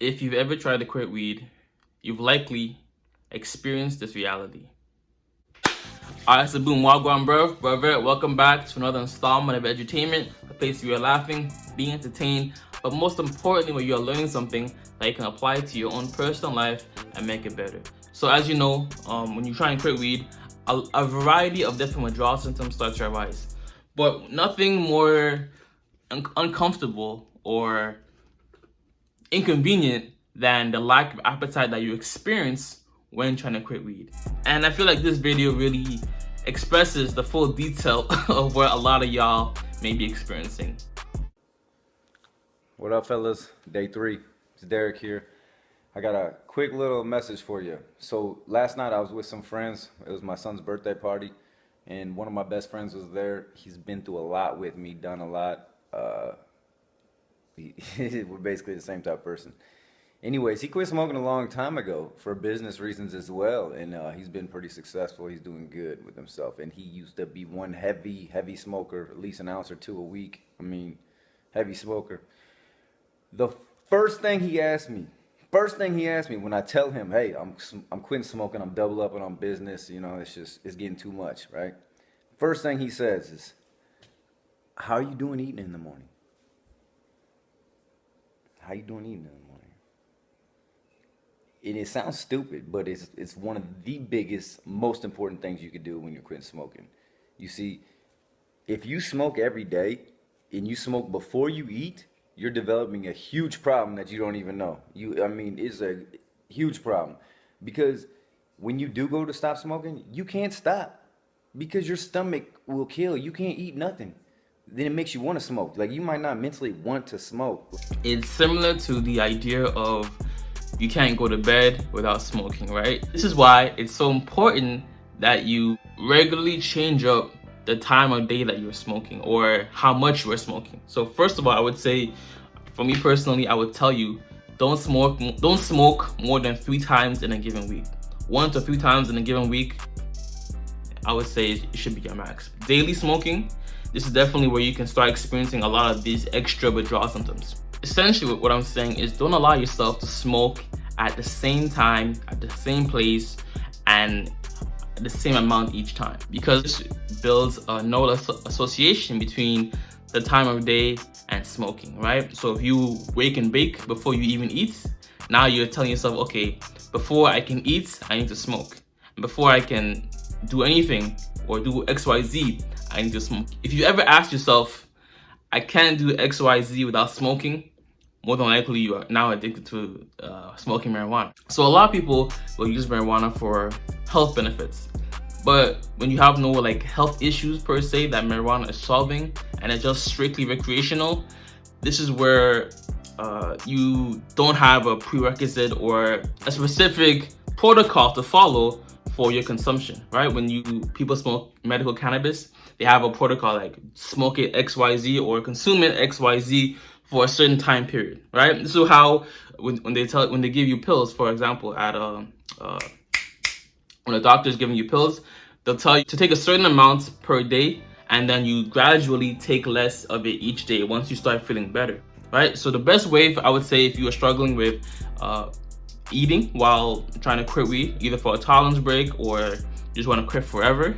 If you've ever tried to quit weed, you've likely experienced this reality. Alright, so boom, wagwan brother, welcome back to another installment of Edutainment, a place where you're laughing, being entertained, but most importantly, where you're learning something that you can apply to your own personal life and make it better. So as you know, when you try and quit weed, a variety of different withdrawal symptoms start to arise, but nothing more uncomfortable or inconvenient than the lack of appetite that you experience when trying to quit weed. And I feel like this video really expresses the full detail of what a lot of y'all may be experiencing. What up, fellas? Day 3. It's Derek here. I got a quick little message for you. So last night I was with some friends. It was my son's birthday party, and one of my best friends was there. He's been through a lot with me, done a lot. We're basically the same type of person. Anyways, he quit smoking a long time ago for business reasons as well, and he's been pretty successful. He's doing good with himself, and he used to be one heavy smoker, at least an ounce or two a week. I mean, heavy smoker. The first thing he asked me when I tell him, hey, I'm quitting smoking, I'm double upping on business, you know, it's getting too much, right? First thing he says is, how are you doing eating in the morning? How you doing eating in the morning? And it sounds stupid, but it's one of the biggest, most important things you could do when you're quitting smoking. You see, if you smoke every day and you smoke before you eat, you're developing a huge problem that you don't even know. It's a huge problem. Because when you do go to stop smoking, you can't stop because your stomach will kill. You can't eat nothing. Then it makes you want to smoke. Like, you might not mentally want to smoke. It's similar to the idea of you can't go to bed without smoking, right? This is why it's so important that you regularly change up the time of day that you're smoking or how much you are smoking. So first of all, I would say, for me personally, I would tell you, don't smoke more than 3 times in a given week. 1 to 3 times in a given week, I would say it should be your max. Daily smoking, this is definitely where you can start experiencing a lot of these extra withdrawal symptoms. Essentially, what I'm saying is don't allow yourself to smoke at the same time, at the same place, and the same amount each time, because this builds a nodal association between the time of day and smoking, right? So if you wake and bake before you even eat, now you're telling yourself, okay, before I can eat, I need to smoke. And before I can do anything or do XYZ, I need to smoke. If you ever ask yourself, I can't do XYZ without smoking, more than likely you are now addicted to smoking marijuana. So a lot of people will use marijuana for health benefits, but when you have no health issues per se that marijuana is solving and it's just strictly recreational, this is where you don't have a prerequisite or a specific protocol to follow for your consumption, right? When people smoke medical cannabis, they have a protocol like smoke it XYZ or consume it XYZ for a certain time period, right? This is how when they give you pills, for example, when a doctor is giving you pills, they'll tell you to take a certain amount per day, and then you gradually take less of it each day once you start feeling better, right? So the best way, I would say, if you are struggling with eating while trying to quit weed, either for a tolerance break or you just want to quit forever,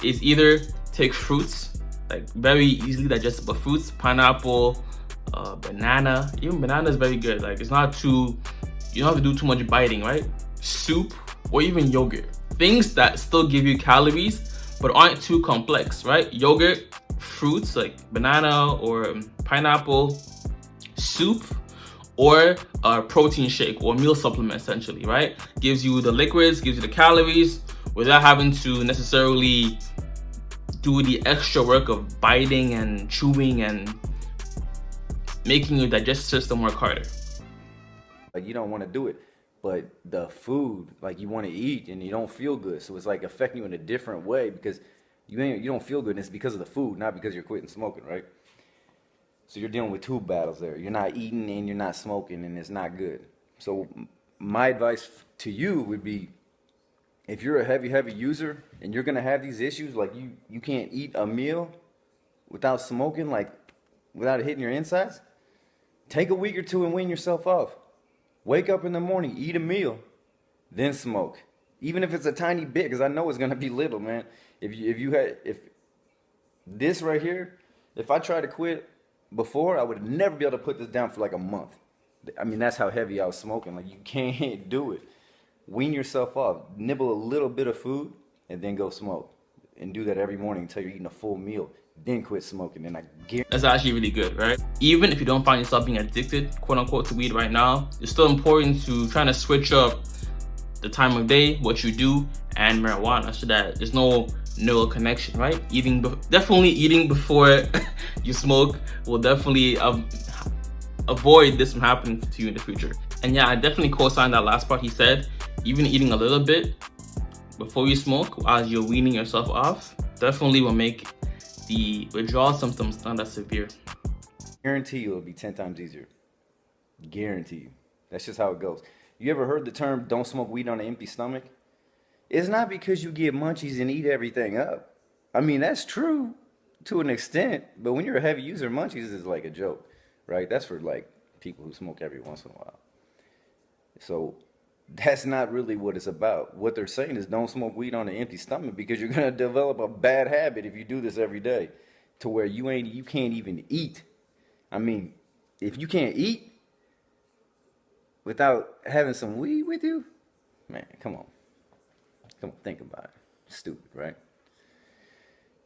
is either take fruits, like very easily digestible fruits, pineapple, banana. Even banana is very good. Like, it's not too, you don't have to do too much biting, right? Soup, or even yogurt. Things that still give you calories but aren't too complex, right? Yogurt, fruits like banana or pineapple, soup, or a protein shake or meal supplement, essentially, right? Gives you the liquids, gives you the calories without having to necessarily do the extra work of biting and chewing and making your digestive system work harder. Like, you don't want to do it, but the food, like, you want to eat and you don't feel good, so it's like affecting you in a different way because you don't feel good, and it's because of the food, not because you're quitting smoking, right? So you're dealing with 2 battles there. You're not eating and you're not smoking, and it's not good. So my advice to you would be, if you're a heavy user and you're gonna have these issues, like you can't eat a meal without smoking, like without it hitting your insides, take a week or 2 and wean yourself off. Wake up in the morning, eat a meal, then smoke. Even if it's a tiny bit, because I know it's gonna be little, man. If this right here, if I tried to quit before, I would never be able to put this down for like a month. I mean, that's how heavy I was smoking. Like, you can't do it. Wean yourself off. Nibble a little bit of food and then go smoke. And do that every morning until you're eating a full meal. Then quit smoking. And I guarantee that's actually really good, right? Even if you don't find yourself being addicted, quote unquote, to weed right now, it's still important to try to switch up the time of day, what you do, and marijuana, so that there's no neural connection, right? Definitely eating before you smoke will definitely avoid this from happening to you in the future. And yeah, I definitely co-sign that last part he said. Even eating a little bit before you smoke, as you're weaning yourself off, definitely will make the withdrawal symptoms not that severe. Guarantee you it'll be 10 times easier. Guarantee you. That's just how it goes. You ever heard the term "don't smoke weed on an empty stomach"? It's not because you get munchies and eat everything up. I mean, that's true to an extent, but when you're a heavy user, munchies is like a joke, right? That's for like people who smoke every once in a while. So that's not really what it's about. What they're saying is don't smoke weed on an empty stomach, because you're gonna develop a bad habit if you do this every day, to where you can't even eat. I mean, if you can't eat without having some weed with you, man, come on, think about it. Stupid, right?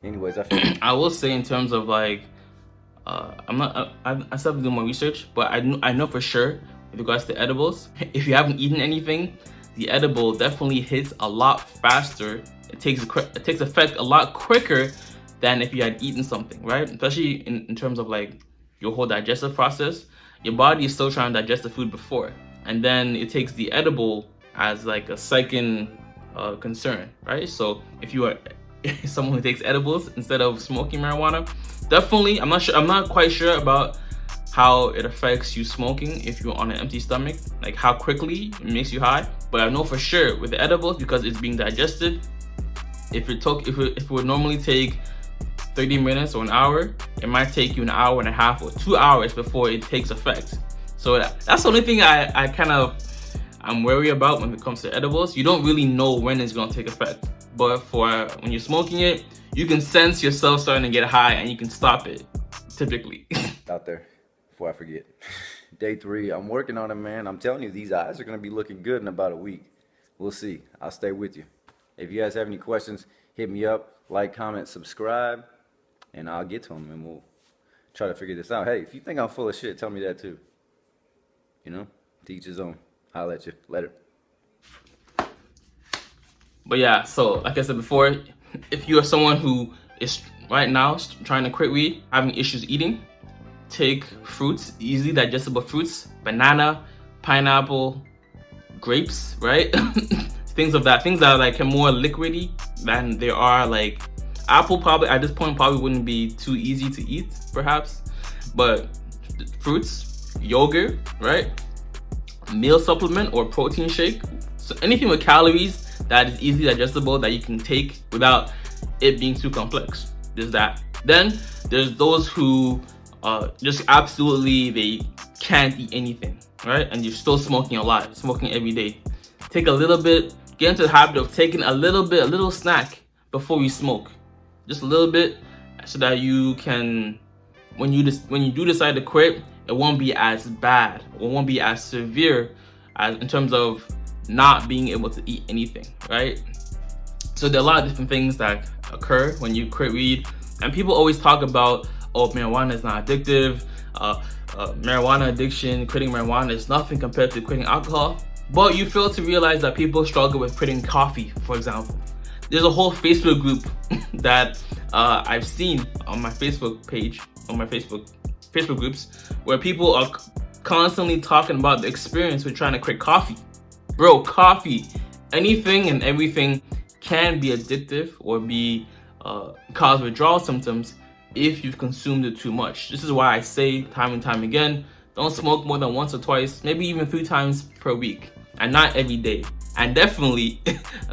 Anyways, I will say, in terms of like, I still have to do more research, but I know for sure with regards to edibles, if you haven't eaten anything, the edible definitely hits a lot faster. It takes effect a lot quicker than if you had eaten something, right? Especially in terms of like your whole digestive process. Your body is still trying to digest the food before, and then it takes the edible as like a second concern, right? So if you are someone who takes edibles instead of smoking marijuana, definitely, I'm not quite sure about how it affects you smoking if you're on an empty stomach, like how quickly it makes you high. But I know for sure with the edibles, because it's being digested, if it would normally take 30 minutes or an hour, it might take you an hour and a half or 2 hours before it takes effect. So that's the only thing I'm wary about when it comes to edibles. You don't really know when it's going to take effect, but for when you're smoking it, you can sense yourself starting to get high and you can stop it typically. Out there, before I forget, day 3, I'm working on it, man. I'm telling you, these eyes are going to be looking good in about a week. We'll see. I'll stay with you. If you guys have any questions, hit me up, like, comment, subscribe, and I'll get to them, and we'll try to figure this out. Hey, if you think I'm full of shit, tell me that too. You know, to each his own. I'll let you. Later. But yeah, so like I said before, if you are someone who is right now trying to quit weed, having issues eating, take fruits, easily digestible fruits, banana, pineapple, grapes, right? things that are like more liquidy than they are like apple. Probably at this point probably wouldn't be too easy to eat, perhaps, but fruits, yogurt, right? Meal supplement or protein shake. So anything with calories that is easily digestible that you can take without it being too complex. There's that. Then there's those who just absolutely, they can't eat anything, right? And you're still smoking a lot, smoking every day. Take a little bit, get into the habit of taking a little snack before you smoke. Just a little bit, so that you can, when you do decide to quit, it won't be as bad, or won't be as severe as in terms of not being able to eat anything, right? So there are a lot of different things that occur when you quit weed, and people always talk about, oh, marijuana is not addictive, marijuana addiction, quitting marijuana is nothing compared to quitting alcohol. But you fail to realize that people struggle with quitting coffee, for example. There's a whole Facebook group that I've seen on my Facebook page, on my Facebook groups, where people are constantly talking about the experience with trying to quit coffee. Bro, coffee, anything and everything can be addictive or be cause withdrawal symptoms if you've consumed it too much. This is why I say time and time again, don't smoke more than once or twice, maybe even 3 times per week, and not every day, and definitely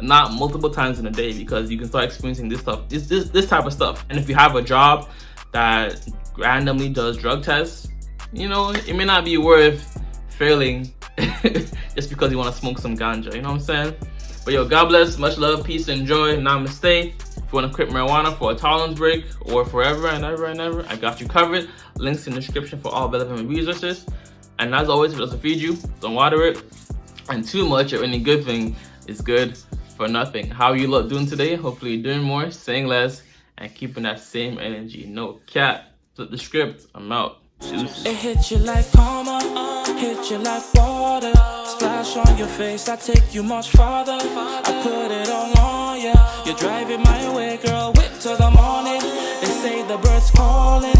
not multiple times in a day, because you can start experiencing this type of stuff. And if you have a job that randomly does drug tests, you know, it may not be worth failing just because you want to smoke some ganja, you know what I'm saying? But yo, God bless, much love, peace, and joy, namaste. If you want to quit marijuana for a tolerance break or forever and ever and ever, I got you covered. Links in the description for all relevant resources. And as always, if it doesn't feed you, don't water it. And too much of any good thing is good for nothing. How are you lot doing today? Hopefully you're doing more, saying less, and keeping that same energy. No cap. Flip the script. I'm out. Deuces. It hit you like karma, hit you like water. Splash on your face, I take you much farther. I put it all on ya. You're driving my way, girl, whip till the morning. They say the birds calling.